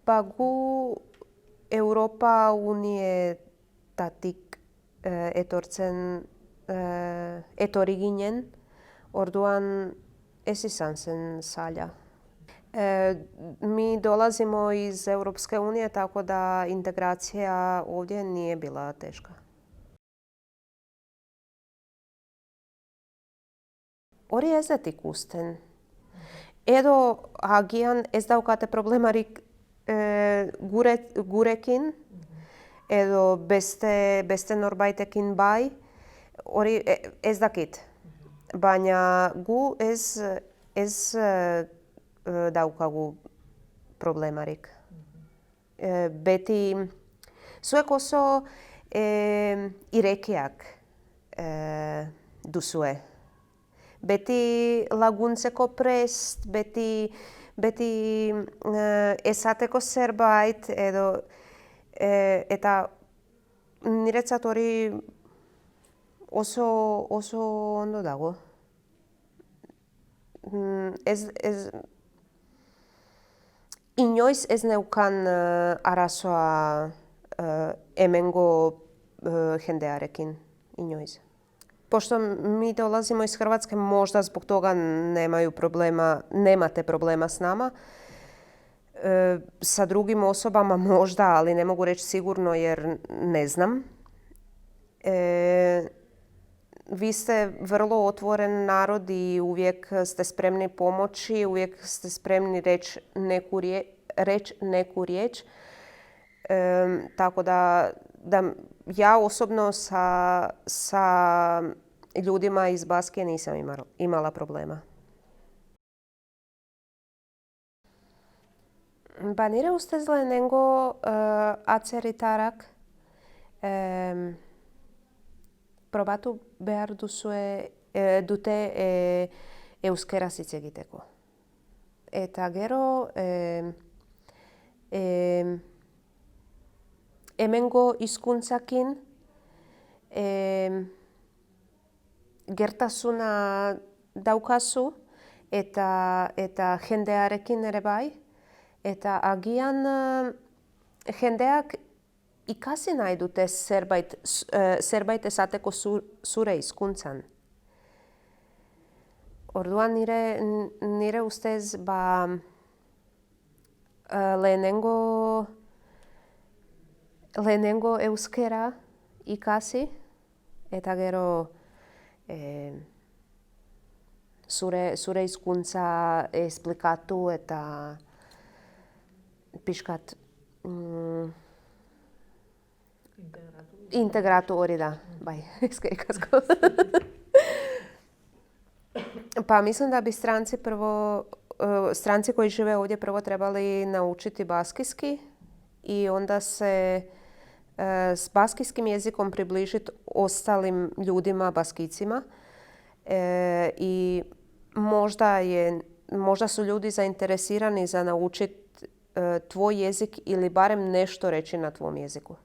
Pa gu Europa unietatik etortzen etorri ginen, orduan ez izan zen zaila. Mi dolazimo iz Europske unije, tako da integracija ovdje nije bila teška. Hori ez dut ikusten. Edo agian ez daukate problemarik gurekin, edo beste norbaitekin bai, hori ez dakit. Baina gu ez daukagu problemarik. Beti zuek oso irekiak duzue. Beti laguntzeko prest, beti esateko zerbait, edo eta niretzat hori oso ondo dago. Inoiz ez neukan arazoa hemengo jendearekin. Inoiz. Pošto mi dolazimo iz Hrvatske, možda zbog toga nemate problema s nama. Sa drugim osobama možda, ali ne mogu reći sigurno jer ne znam. Vi ste vrlo otvoren narod i uvijek ste spremni pomoći, uvijek ste spremni reći neku riječ. Tako da ja osobno sa ljudima iz Baskije nisam imala problema. Ba nire ustez lehenengo atzerritarrak probatu behar dute euskeraz hitz egiteko. Eta gero hemengo hizkuntzakin gertasuna daukazu eta jendearekin ere bai. Eta agian jendeak ikasi nahi dute zerbait esateko zure hizkuntzan. Orduan nire ustez lehenengo euskera ikasi eta gero zure hizkuntza esplikatu eta pixkat integratu hori da. Bai, eskerrik asko. Pa mislim da bi stranci koji žive ovdje prvo trebali naučiti baskijski i onda se s baskijskim jezikom približiti ostalim ljudima, Baskijcima. I možda su ljudi zainteresirani za naučiti tvoj jezik ili barem nešto reći na tvom jeziku.